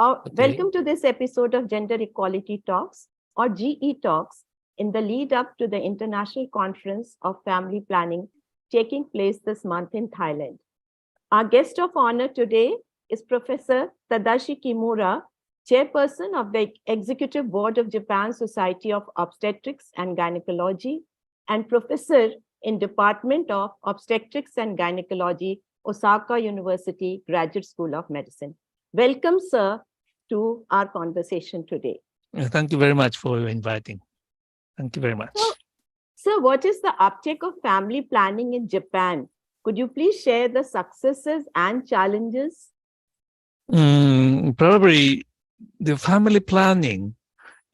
Welcome to this episode of Gender Equality Talks, or GE Talks, in the lead up to the International Conference of Family Planning taking place this month in Thailand. Our guest of honor today is Professor Tadashi Kimura, Chairperson of the Executive Board of Japan Society of Obstetrics and Gynecology, and Professor in Department of Obstetrics and Gynecology, Osaka University Graduate School of Medicine. Welcome, sir, to our conversation today. Thank you very much for inviting. Thank you very much. So, what is the uptake of family planning in Japan? Could you please share the successes and challenges? Probably the family planning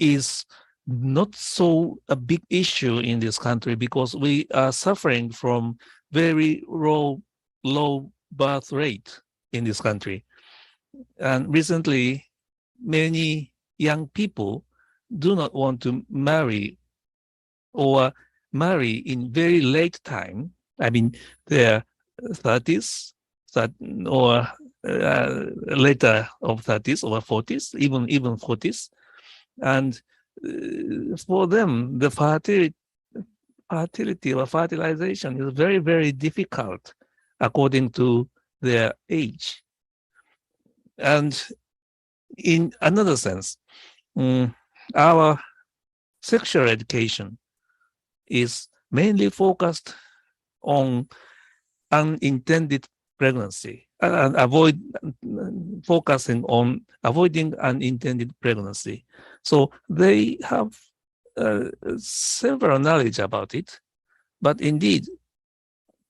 is not so a big issue in this country because we are suffering from very low birth rate in this country. And recently, many young people do not want to marry or marry in very late time. I mean, their 30s or later of 30s or 40s, even 40s. And for them, the fertility or fertilization is very, very difficult according to their age. And in another sense, our sexual education is mainly focused on unintended pregnancy and focusing on avoiding unintended pregnancy. So they have several knowledge about it, but indeed,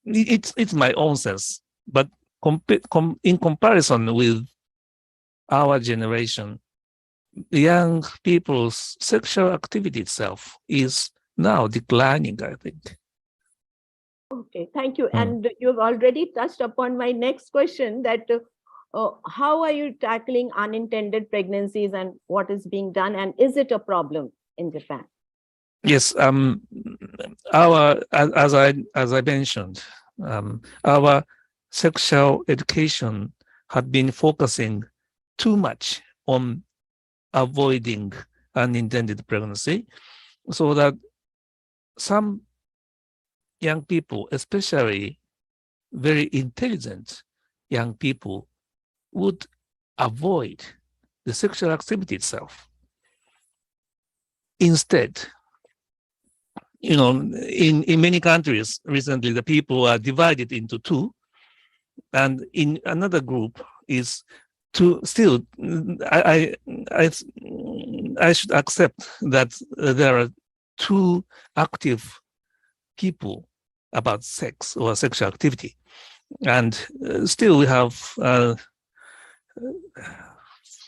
it's my own sense. But in comparison with our generation, young people's sexual activity itself is now declining, I think. Okay, thank you. And you've already touched upon my next question, that how are you tackling unintended pregnancies and what is being done, and is it a problem in Japan? Yes, as I mentioned, our sexual education had been focusing too much on avoiding unintended pregnancy, so that some young people, especially very intelligent young people, would avoid the sexual activity itself. Instead, in many countries recently, the people are divided into two, and in another group is to still, I should accept that there are two active people about sex or sexual activity, and still we have for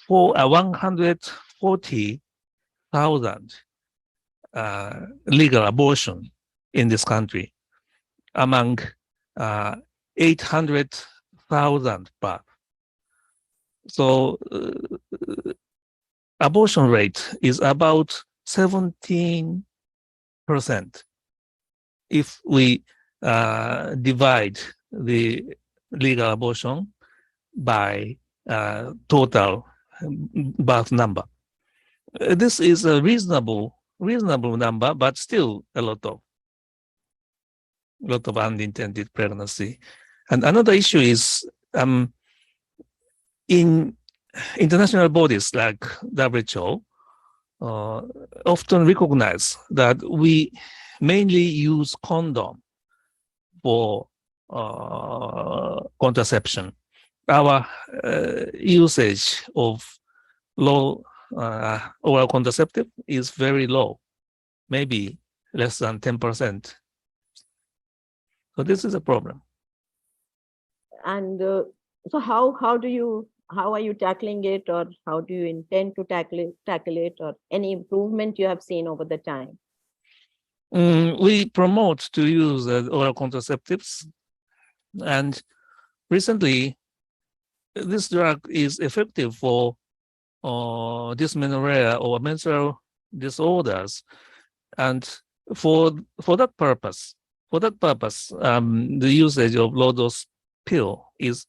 140,000 legal abortion in this country among 800,000 births. So abortion rate is about 17% if we divide the legal abortion by total birth number. This is a reasonable number, but still a lot of unintended pregnancy. And another issue is in international bodies like WHO often recognize that we mainly use condom for contraception. Our usage of low oral contraceptive is very low, maybe less than 10%. So this is a problem. And so how are you tackling it, or how do you intend to tackle it, or any improvement you have seen over the time? We promote to use oral contraceptives, and recently this drug is effective for dysmenorrhea or menstrual disorders, and for that purpose, the usage of low-dose pill is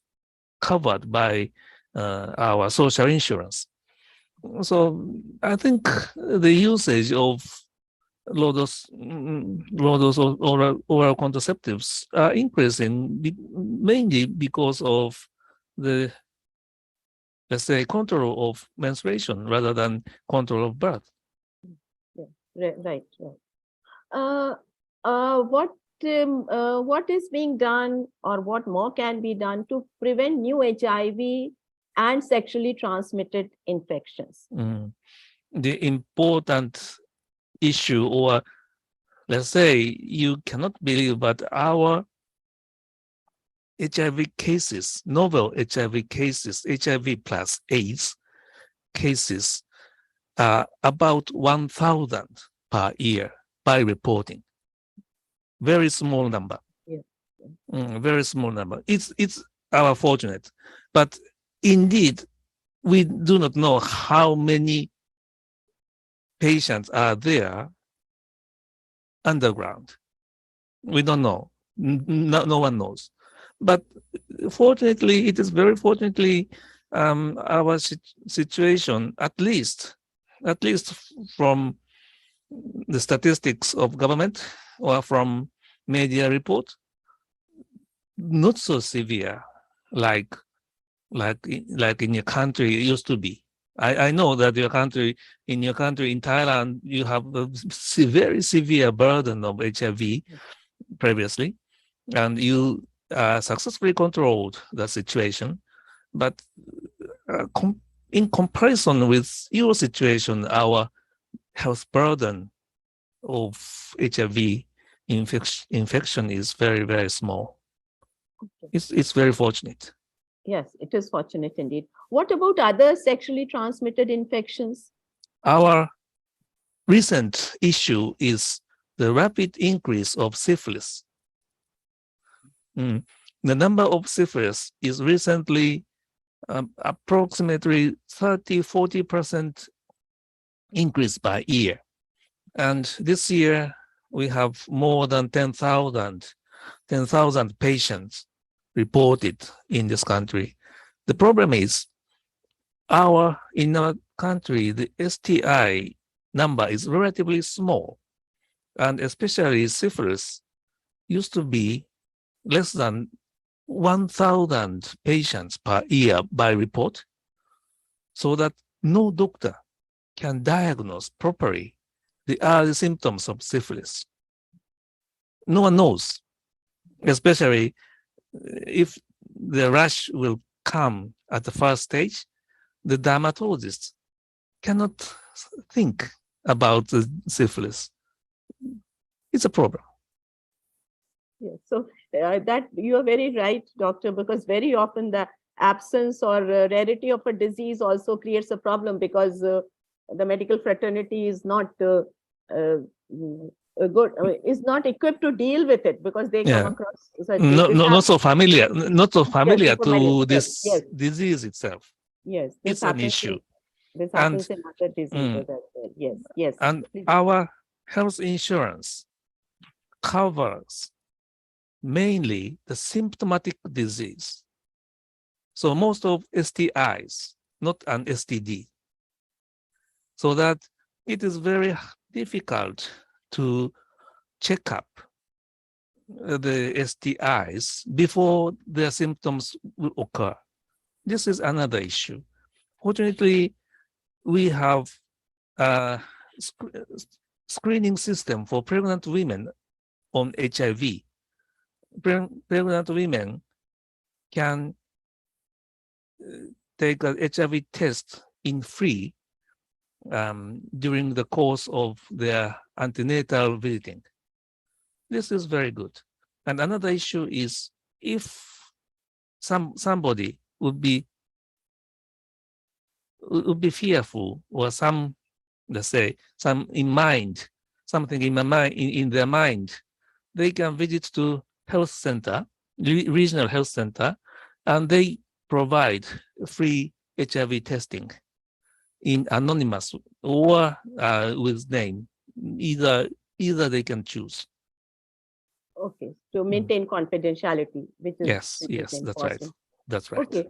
covered by our social insurance. So I think the usage of low-dose oral contraceptives are increasing mainly because of the, let's say, control of menstruation rather than control of birth. Yeah, right. Uh, what is being done, or what more can be done to prevent new HIV and sexually transmitted infections? The important issue, or let's say, you cannot believe, but our HIV cases, novel HIV cases, HIV plus AIDS cases, are about 1,000 per year by reporting. Very small number. Yeah. Very small number. It's our fortunate, but indeed, we do not know how many patients are there underground. We don't know. No one knows. But fortunately, it is very fortunately our situation, at least from the statistics of government or from media report, not so severe like in your country it used to be. I know that in your country, in Thailand, you have a very severe burden of HIV previously, and you successfully controlled the situation. But in comparison with your situation, our health burden of HIV infection is very, very small. Okay. It's very fortunate. Yes, it is fortunate indeed. What about other sexually transmitted infections? Our recent issue is the rapid increase of syphilis. The number of syphilis is recently approximately 30-40% increase by year. And this year, we have more than 10,000 patients reported in this country. The problem is, in our country, the STI number is relatively small, and especially syphilis used to be less than 1,000 patients per year by report, so that no doctor can diagnose properly the early symptoms of syphilis. No one knows, especially if the rash will come at the first stage. The dermatologist cannot think about the syphilis. It's a problem. Yes, so that you are very right, doctor, because very often the absence or rarity of a disease also creates a problem, because the medical fraternity is not is not equipped to deal with it, because they come across such not so familiar, yes, to yes, this disease itself. yes, It's an issue. this And happens in other diseases as well. Yes, yes. and Please. our health insurance covers mainly the symptomatic disease. So most of STIs, not an STD. So that it is very difficult to check up the STIs before their symptoms will occur. This is another issue. Fortunately, we have a screening system for pregnant women on HIV. Pregnant women can take an HIV test in free during the course of their antenatal visiting. This is very good. And another issue is, if somebody would be fearful, or let's say, something in their mind, they can visit to health center, regional health center, and they provide free HIV testing in anonymous or with name. Either they can choose. Okay, to maintain confidentiality, which is Yes, that's right. important. That's right. Okay,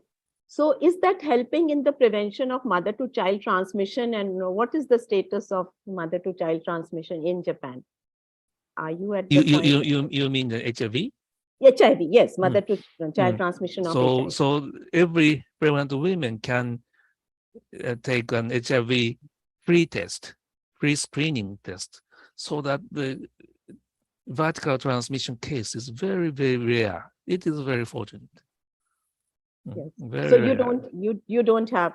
So is that helping in the prevention of mother-to-child transmission? And what is the status of mother-to-child transmission in Japan? Are you at the point? You mean the HIV? HIV, yes, Mm. mother-to-child transmission of HIV. So every pregnant women can take an HIV free test, free screening test, so that the vertical transmission case is very, very rare. It is very fortunate. Yes. Very So rare. you don't have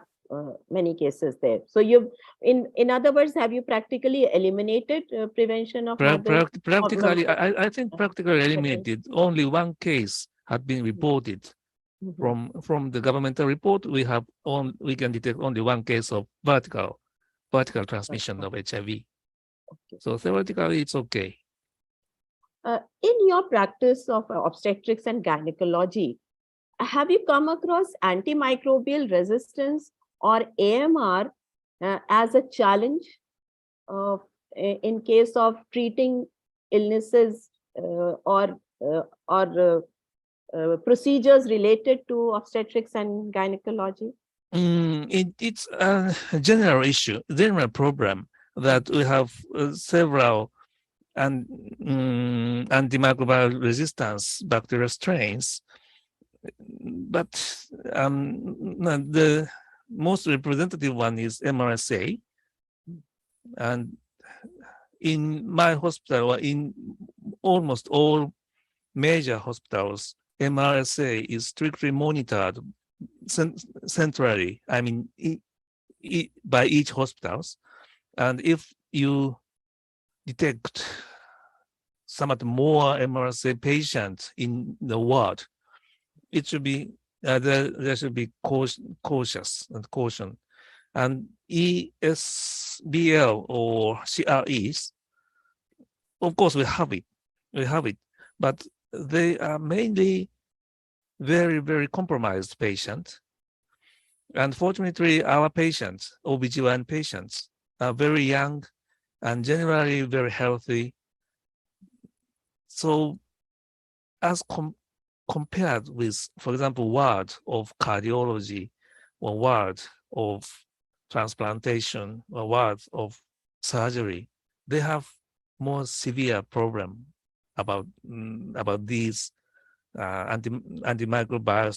many cases there. So you've in other words, have you practically eliminated prevention of Practically, I think practically eliminated. pregnancy? Only one case had been reported. Mhm. From the governmental report, we can detect only one case of vertical transmission of HIV. Okay. So theoretically, it's okay. In your practice of obstetrics and gynecology, have you come across antimicrobial resistance or AMR as a challenge in case of treating illnesses or procedures related to obstetrics and gynecology? It's a general issue, general problem that we have several antimicrobial resistance bacterial strains, but the most representative one is MRSA, and in my hospital or in almost all major hospitals, MRSA is strictly monitored centrally. I mean, by each hospitals, and if you detect somewhat more MRSA patients in the ward, it should be there should be cautious and caution. And ESBL or CREs, of course, we have it, but they are mainly very, very compromised patients. Unfortunately, our patients, OBGYN patients, are very young and generally very healthy. So as compared with, for example, ward of cardiology or ward of transplantation or ward of surgery, they have more severe problem about these antimicrobial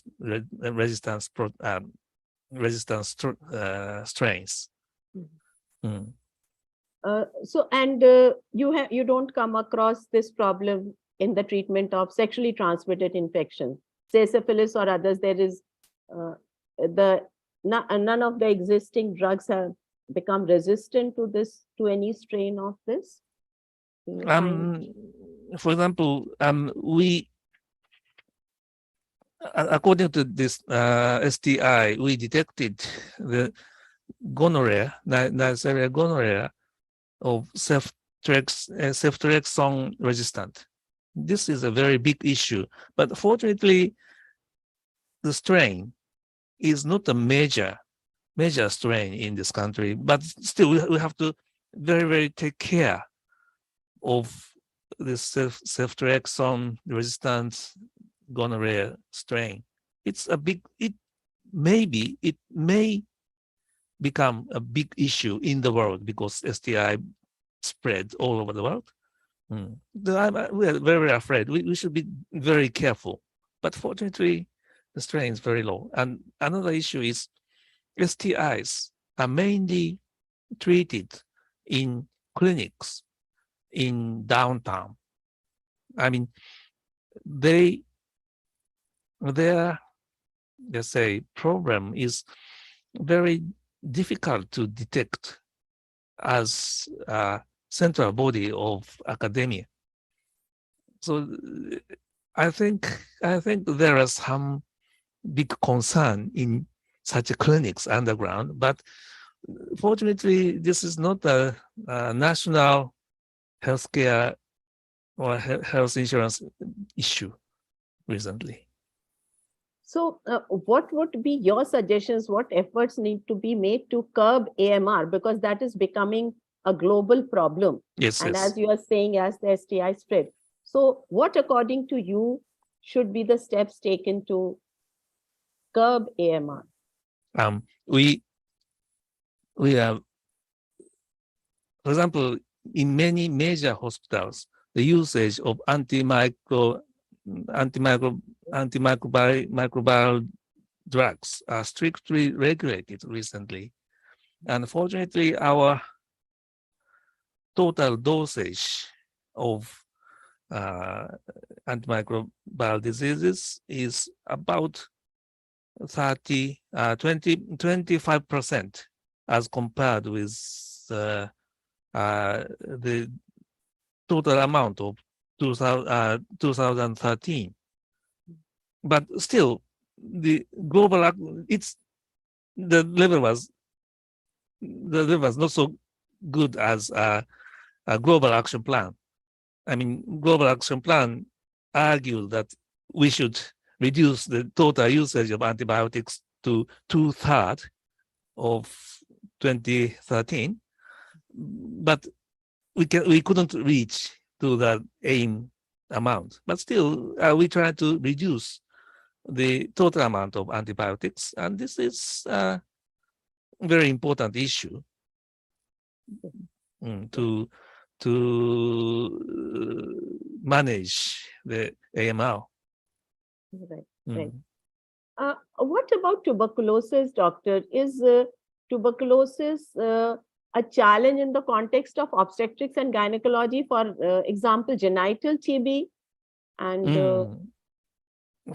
resistance strains. Mm. You don't come across this problem in the treatment of sexually transmitted infections, say syphilis or others. There is none of the existing drugs have become resistant to any strain of this. For example, we according to this STI, we detected the gonorrhea, Neisseria gonorrhea of ceftriaxone resistant. This is a very big issue, but fortunately, the strain is not a major strain in this country. But still, we have to very, very take care of this ceftriaxone resistant gonorrhea strain. It may become a big issue in the world because STI spread all over the world. We are very, very afraid. We should be very careful. But fortunately, the strain is very low. And another issue is STIs are mainly treated in clinics in downtown. I mean, their let's say problem is very difficult to detect as a central body of academia. So I think there are some big concern in such clinics underground, but fortunately, this is not a national healthcare or health insurance issue recently. So what would be your suggestions? What efforts need to be made to curb AMR? Because that is becoming a global problem. Yes, and yes. as you are saying, as the STI spread. So what, according to you, should be the steps taken to curb AMR? We have, for example, in many major hospitals, the usage of antimicrobial drugs are strictly regulated recently. Unfortunately, our total dosage of antimicrobial diseases is about 25% as compared with the total amount of 2013. But still, the level was not so good as a global action plan. I mean, global action plan argued that we should reduce the total usage of antibiotics to 2/3 of 2013, but we couldn't reach to the aim amount. But still, we try to reduce the total amount of antibiotics, and this is a very important issue to manage the AMR. Right, right. What about tuberculosis, doctor? Is tuberculosis a challenge in the context of obstetrics and gynecology? For example, genital TB, and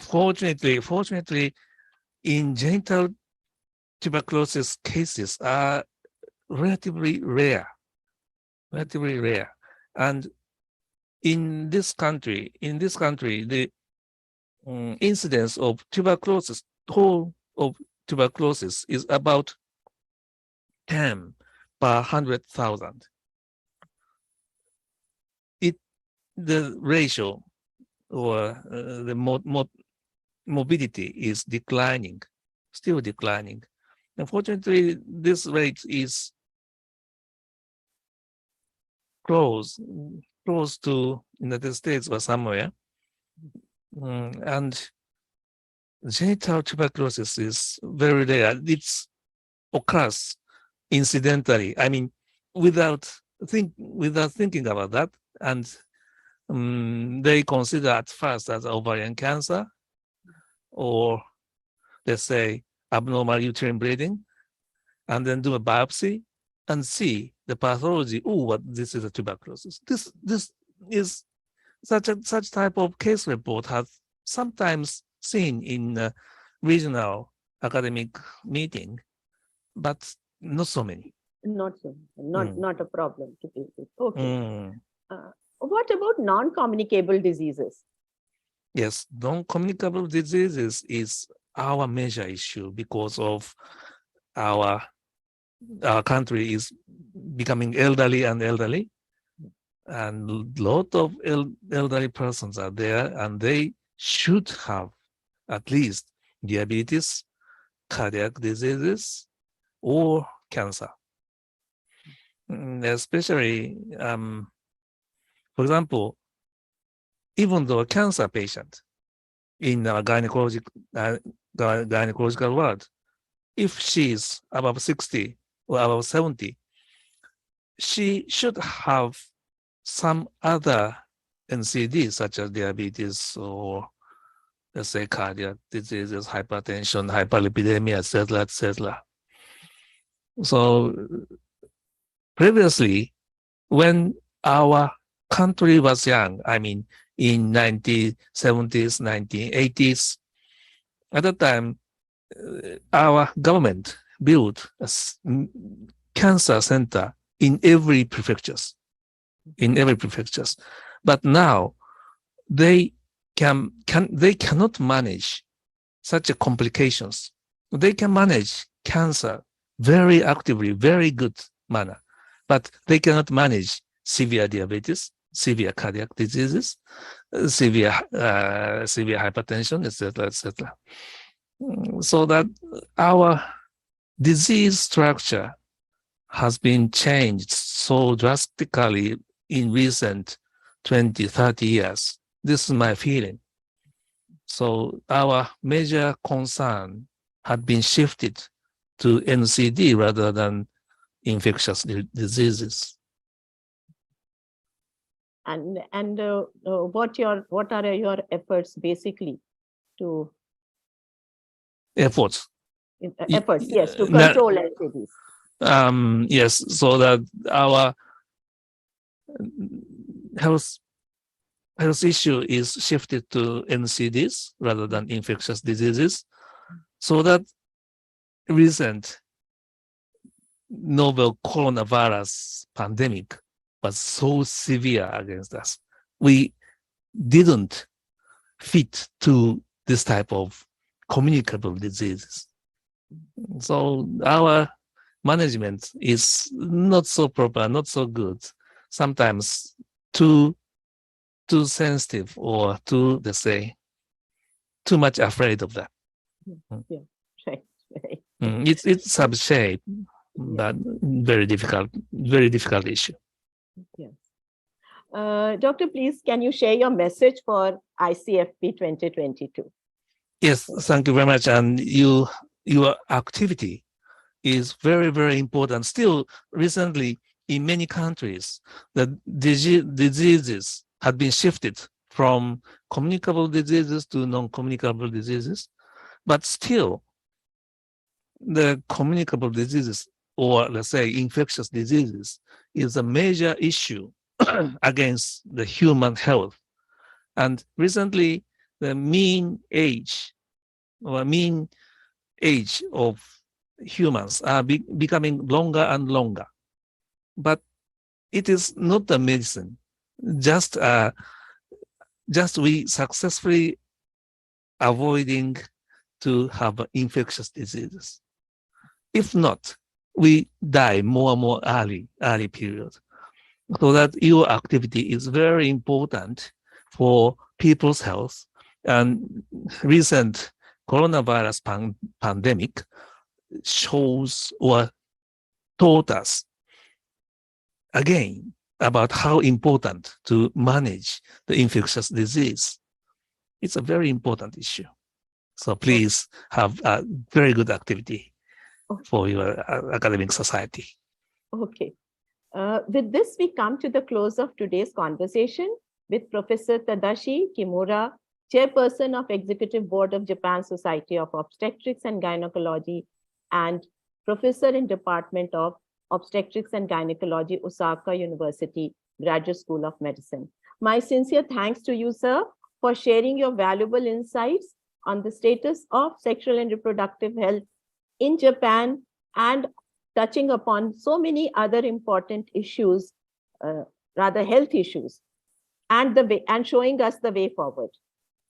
Fortunately, in genital tuberculosis cases are relatively rare, and in this country, the incidence of tuberculosis, is about 10 per 100,000. The ratio or the morbidity is declining, still declining. Unfortunately, this rate is close to United States or somewhere. And genital tuberculosis is very rare. It occurs incidentally. I mean, without thinking about that, and they consider at first as ovarian cancer, or let's say abnormal uterine bleeding, and then do a biopsy and see the pathology. Oh, what this is a tuberculosis. This is such type of case report has sometimes seen in a regional academic meeting, but not so many. Not a problem to deal with. Okay. What about non-communicable diseases? Yes, non-communicable diseases is our major issue because of our country is becoming elderly, and a lot of elderly persons are there, and they should have at least diabetes, cardiac diseases, or cancer. Especially, for example, even though a cancer patient in our gynecological world, if she is above 60 or above 70, she should have some other NCDs such as diabetes or, let's say, cardiac diseases, hypertension, hyperlipidemia, etc. So previously, when our country was young, I mean, in 1970s, 1980s, at that time, our government built a cancer center in every prefectures. But now they cannot manage such a complications. They can manage cancer very actively, very good manner, but they cannot manage severe diabetes, severe cardiac diseases, severe hypertension, etc. So that our disease structure has been changed so drastically in recent 20, 30 years. This is my feeling. So our major concern had been shifted to NCD rather than infectious diseases. And what are your efforts basically to Efforts. Yes, to control NCDs. Yes, so that our health issue is shifted to NCDs rather than infectious diseases, so that recent novel coronavirus pandemic was so severe against us. We didn't fit to this type of communicable diseases. So our management is not so proper, not so good. Sometimes too sensitive or too, let's say, too much afraid of that. Yeah, right. It's sub-shape, but very difficult issue. Yes. Doctor, please, can you share your message for ICFP 2022? Yes, thank you very much. And your activity is very, very important. Still, recently, in many countries, the diseases have been shifted from communicable diseases to non-communicable diseases. But still, the communicable diseases, or let's say infectious diseases, is a major issue against the human health. And recently, the mean age of humans are becoming longer and longer. But it is not a medicine. Just we successfully avoiding to have infectious diseases. If not, we die more and more early period. So that your activity is very important for people's health. And recent coronavirus pandemic shows or taught us again about how important to manage the infectious disease. It's a very important issue. So please have a very good activity for your academic society. Okay. With this, we come to the close of today's conversation with Professor Tadashi Kimura, Chairperson of Executive Board of Japan Society of Obstetrics and Gynecology, and Professor in Department of Obstetrics and Gynecology, Osaka University Graduate School of Medicine. My sincere thanks to you, sir, for sharing your valuable insights on the status of sexual and reproductive health in Japan and touching upon so many other important issues, rather health issues, and showing us the way forward.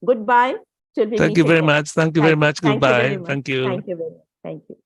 Goodbye. Thank you very much. Thank you very much. Goodbye. Thank you. Thank you very much. Thank you.